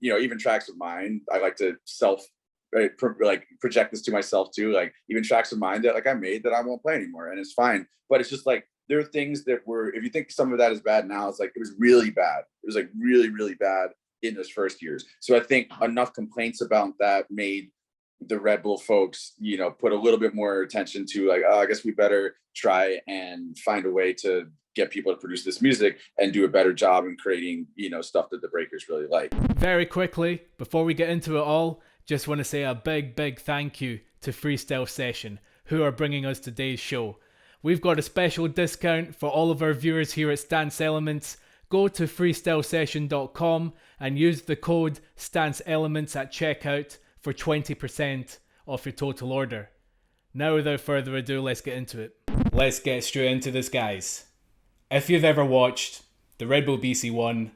even tracks of mine, I like to project this to myself too. Like even tracks of mine that like I made that I won't play anymore, and it's fine. But it's just like there are things that were, if you think some of that is bad now, it's like it was really bad. It was like really, really bad in those first years. So I think enough complaints about that made the Red Bull folks, put a little bit more attention to like, oh, I guess we better try and find a way to get people to produce this music and do a better job in creating, stuff that the breakers really like. Very quickly, before we get into it all, just want to say a big, big thank you to Freestyle Session, who are bringing us today's show. We've got a special discount for all of our viewers here at Stance Elements. Go to freestylesession.com and use the code Stance Elements at checkout for 20% off your total order. Now, without further ado, let's get into it. Let's get straight into this, guys. If you've ever watched the Red Bull BC1,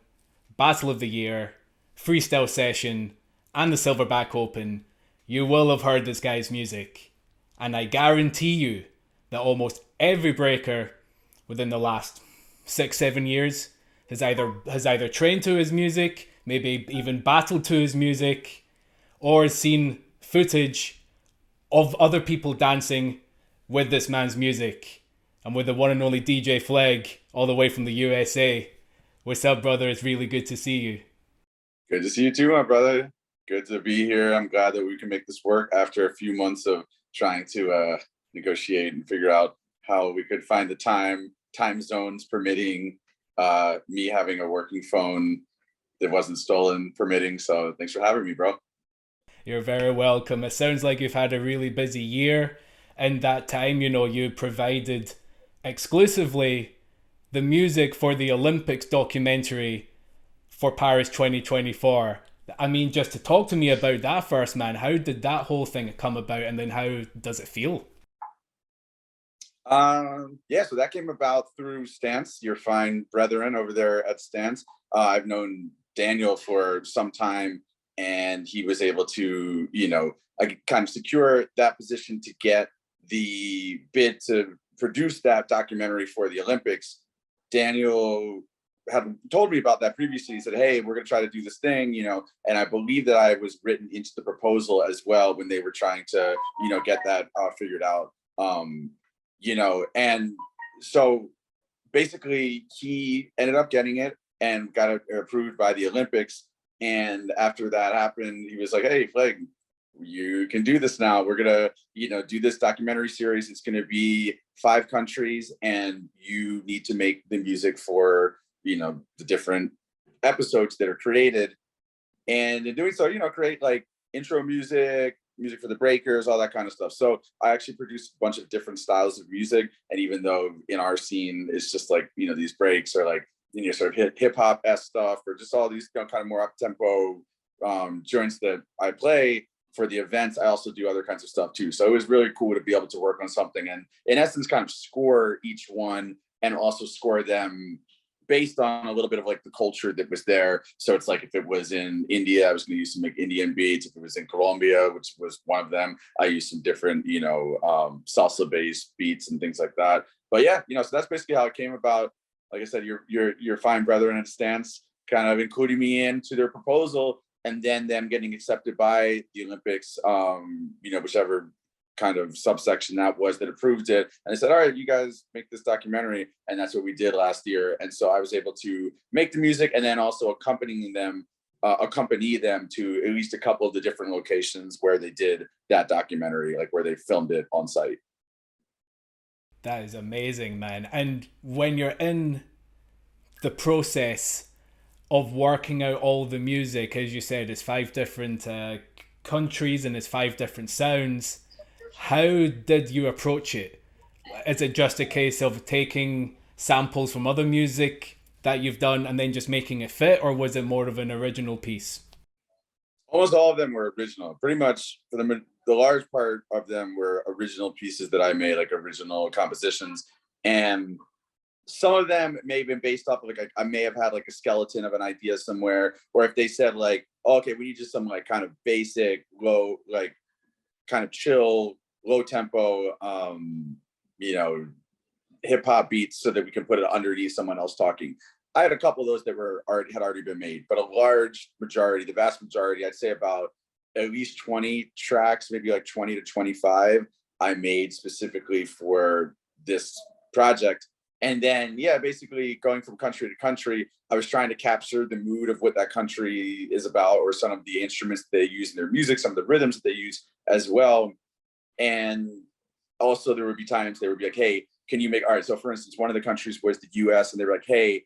Battle of the Year, Freestyle Session, and the Silverback Open, you will have heard this guy's music. And I guarantee you that almost every breaker within the last 6-7 years has either trained to his music, maybe even battled to his music, or has seen footage of other people dancing with this man's music. And with the one and only DJ Fleg, all the way from the USA. What's up, brother? It's really good to see you. Good to see you too, my brother. Good to be here. I'm glad that we can make this work after a few months of trying to negotiate and figure out how we could find the time zones permitting, me having a working phone that wasn't stolen permitting. So thanks for having me, bro. You're very welcome. It sounds like you've had a really busy year. In that time, you provided exclusively the music for the Olympics documentary for Paris 2024. I mean, just to talk to me about that first, man, how did that whole thing come about, and then how does it feel? So that came about through Stance, your fine brethren over there at Stance. I've known Daniel for some time, and he was able to, kind of secure that position to get the bid to produce that documentary for the Olympics. Daniel had told me about that previously. He said, hey, we're going to try to do this thing, and I believe that I was written into the proposal as well when they were trying to, get that figured out. And so basically he ended up getting it and got it approved by the Olympics. And after that happened, he was like, hey, Fleg, you can do this now. We're going to, do this documentary series. It's going to be 5 countries, and you need to make the music for, the different episodes that are created. And in doing so, create like intro music for the breakers, all that kind of stuff. So I actually produced a bunch of different styles of music. And even though in our scene, it's just like, these breaks are like, sort of hip hop-esque stuff, or just all these kind of more up tempo joints that I play for the events, I also do other kinds of stuff too. So it was really cool to be able to work on something and in essence kind of score each one, and also score them based on a little bit of like the culture that was there. So it's like if it was in India, I was going to use some like Indian beats. If it was in Colombia, which was one of them, I used some different, salsa based beats and things like that. But yeah, so that's basically how it came about. Like I said, your fine brethren at Stance kind of including me into their proposal, and then them getting accepted by the Olympics, whichever kind of subsection that was that approved it. And they said, all right, you guys make this documentary. And that's what we did last year. And so I was able to make the music and then also accompany them to at least a couple of the different locations where they did that documentary, like where they filmed it on site. That is amazing, man. And when you're in the process of working out all the music, as you said, it's 5 different countries and it's 5 different sounds. How did you approach it? Is it just a case of taking samples from other music that you've done and then just making it fit, or was it more of an original piece? Almost all of them were original. Pretty much for the large part of them were original pieces that I made, like original compositions. And some of them may have been based off of like I may have had like a skeleton of an idea somewhere, or if they said like, oh, okay, we need just some like kind of basic, low, like kind of chill, low tempo, hip hop beats so that we can put it underneath someone else talking. I had a couple of those that had already been made, but a large majority, the vast majority, I'd say about at least 20 tracks, maybe like 20 to 25, I made specifically for this project. And then, yeah, basically going from country to country, I was trying to capture the mood of what that country is about, or some of the instruments they use in their music, some of the rhythms that they use as well. And also, there would be times they would be like, hey, can you make, all right, so for instance, one of the countries was the US, and they were like, hey,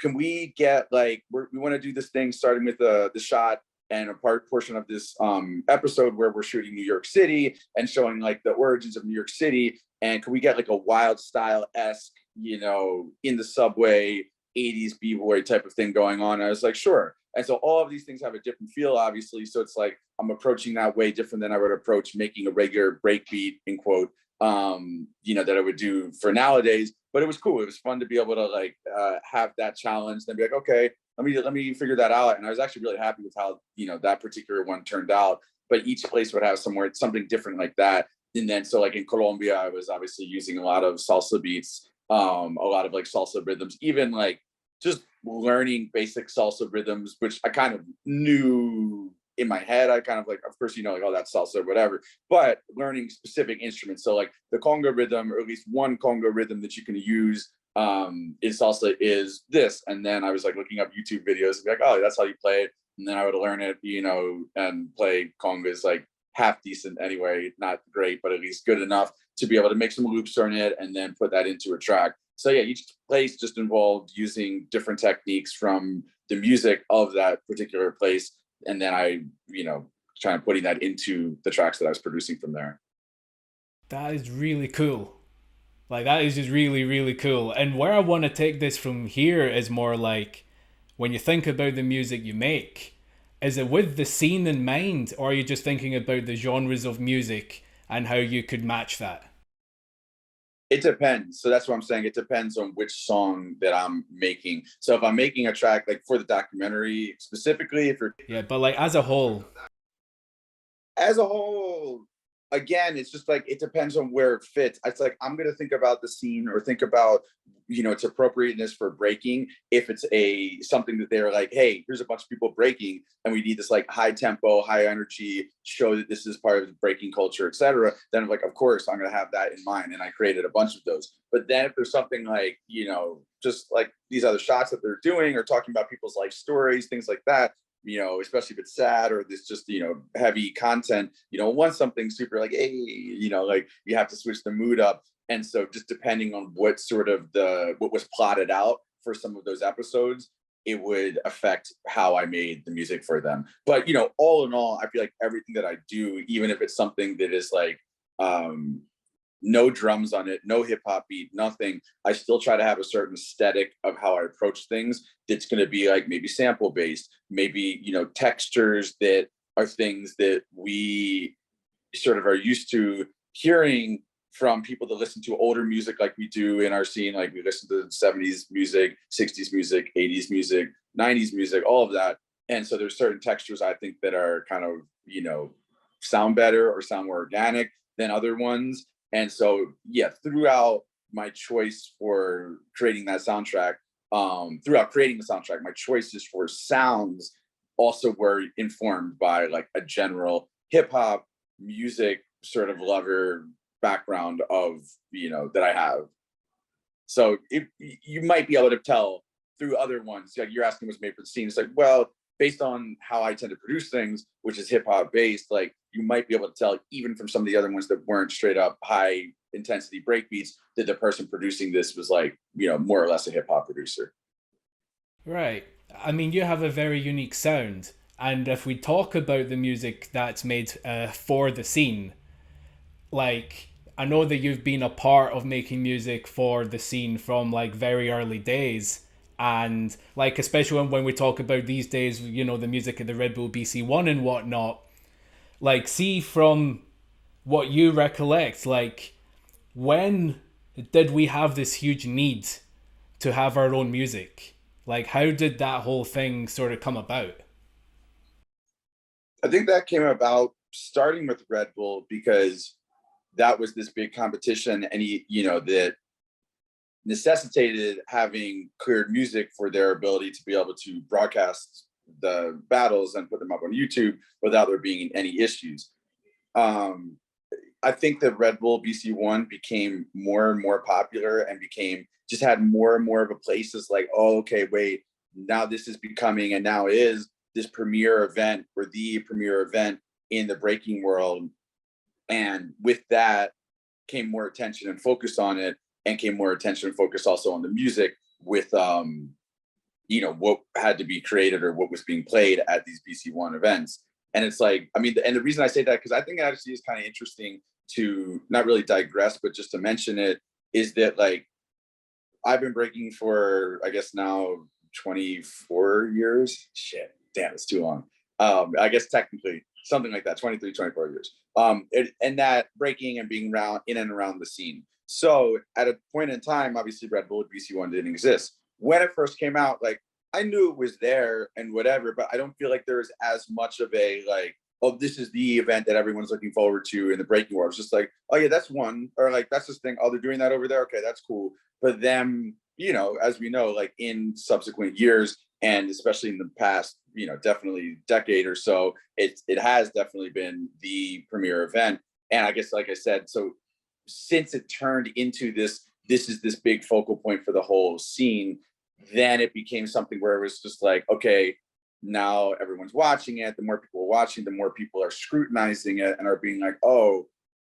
can we get like, we want to do this thing starting with the shot and a portion of this episode where we're shooting New York City and showing like the origins of New York City. And can we get like a wild style-esque, you know, in the subway, 80s Bboy type of thing going on? I was like, sure. And so all of these things have a different feel, obviously. So it's like, I'm approaching that way different than I would approach making a regular breakbeat, in quote, you know, that I would do for nowadays. But it was cool. It was fun to be able to like have that challenge and be like, okay, let me figure that out. And I was actually really happy with how, you know, that particular one turned out. But each place would have something different like that. And then so like in Colombia, I was obviously using a lot of salsa beats, a lot of like salsa rhythms, even like just learning basic salsa rhythms, which I kind of knew in my head. I kind of like, of course, you know, like, oh, that's salsa or whatever, but learning specific instruments. So like the conga rhythm, or at least one conga rhythm that you can use in salsa is this. And then I was like looking up YouTube videos and be like, oh, that's how you play it. And then I would learn it, you know, and play congas like half decent anyway, not great, but at least good enough to be able to make some loops on it and then put that into a track. So yeah, each place just involved using different techniques from the music of that particular place. And then I, you know, trying putting that into the tracks that I was producing from there. That is really cool. Like, that is just really, really cool. And where I want to take this from here is more like, when you think about the music you make, is it with the scene in mind, or are you just thinking about the genres of music and how you could match that? It depends. So that's what I'm saying. It depends on which song that I'm making. So if I'm making a track like for the documentary specifically, if you're Yeah, but like as a whole. as a whole, again, it's just like it depends on where it fits. It's like I'm gonna think about the scene or think about, you know, its appropriateness for breaking. If it's a something that they're like, hey, here's a bunch of people breaking, and we need this like high tempo, high energy show that this is part of the breaking culture, etc. Then I'm like, of course, I'm gonna have that in mind, and I created a bunch of those. But then if there's something like, you know, just like these other shots that they're doing or talking about people's life stories, things like that, you know, especially if it's sad or this just, you know, heavy content, you don't want something super like, hey, you know, like you have to switch the mood up. And so just depending on what sort of what was plotted out for some of those episodes, it would affect how I made the music for them. But, you know, all in all, I feel like everything that I do, even if it's something that is like, no drums on it, no hip hop beat, nothing, I still try to have a certain aesthetic of how I approach things. That's going to be like maybe sample based, maybe, you know, textures that are things that we sort of are used to hearing from people that listen to older music like we do in our scene. Like we listen to 70s music, 60s music, 80s music, 90s music, all of that. And so there's certain textures I think that are kind of, you know, sound better or sound more organic than other ones. And so, yeah, throughout my choice for creating that soundtrack, throughout creating the soundtrack, my choices for sounds also were informed by like a general hip hop music sort of lover background of, you know, that I have. So you might be able to tell through other ones. Like you're asking what's made for the scene. It's like, well, based on how I tend to produce things, which is hip hop based, like you might be able to tell even from some of the other ones that weren't straight up high intensity breakbeats that the person producing this was like, you know, more or less a hip hop producer. Right. I mean, you have a very unique sound. And if we talk about the music that's made for the scene, like, I know that you've been a part of making music for the scene from like very early days. And like, especially when we talk about these days, you know, the music of the Red Bull BC1 and whatnot, like, see from what you recollect, like, when did we have this huge need to have our own music? Like, how did that whole thing sort of come about? I think that came about starting with Red Bull because that was this big competition, and you know, that necessitated having cleared music for their ability to be able to broadcast the battles and put them up on YouTube without there being any issues. I think that Red Bull BC1 became more and more popular and just had more and more of a place as like, oh, okay, wait, now this is becoming, and now is this premier event or the premier event in the breaking world. And with that came more attention and focus on it, and came more attention and focus also on the music with, what had to be created or what was being played at these BC1 events. And it's like, I mean, and the reason I say that, because I think it actually is kind of interesting to not really digress, but just to mention it, is that like, I've been breaking for, I guess now 24 years. Shit, damn, it's too long. I guess technically something like that, 23, 24 years. And that breaking and being around in and around the scene. So at a point in time, obviously Red Bull BC1 didn't exist. When it first came out, like I knew it was there and whatever, but I don't feel like there was as much of a like, oh, this is the event that everyone's looking forward to in the breaking world. It's just like, oh yeah, that's one, or like that's this thing. Oh, they're doing that over there. Okay, that's cool. But then, as we know, like in subsequent years, and especially in the past, definitely decade or so, it has definitely been the premier event. And I guess, like I said, so since it turned into this is this big focal point for the whole scene, then it became something where it was just like, okay, now everyone's watching it. The more people are watching, the more people are scrutinizing it and are being like, oh,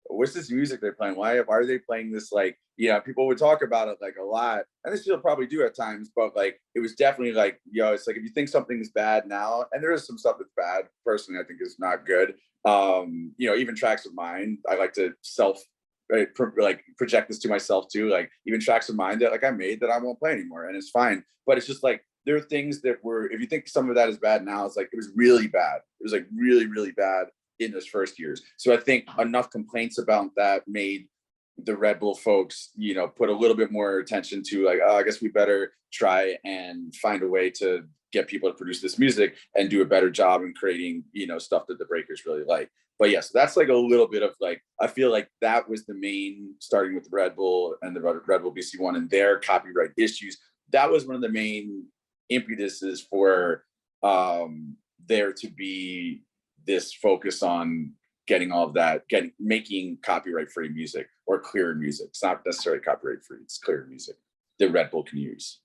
what's this music they're playing? Why are they playing this? Like, people would talk about it like a lot, and they still probably do at times, but like, it was definitely like, it's like, if you think something's bad now, and there is some stuff that's bad, personally, I think is not good. Even tracks of mine, I like to project this to myself too. Like even tracks of mine that like I made that I won't play anymore, and it's fine. But it's just like, there are things that were, if you think some of that is bad now, it's like, it was really bad. It was like really, really bad in those first years. So I think enough complaints about that made the Red Bull folks, put a little bit more attention to like, oh, I guess we better try and find a way to get people to produce this music and do a better job in creating, stuff that the breakers really like. But yes, that's like a little bit of like, I feel like that was the main, starting with Red Bull and the Red Bull BC1 and their copyright issues. That was one of the main impetuses for there to be this focus on getting all of that, making copyright free music or clear music. It's not necessarily copyright free, it's clear music that Red Bull can use.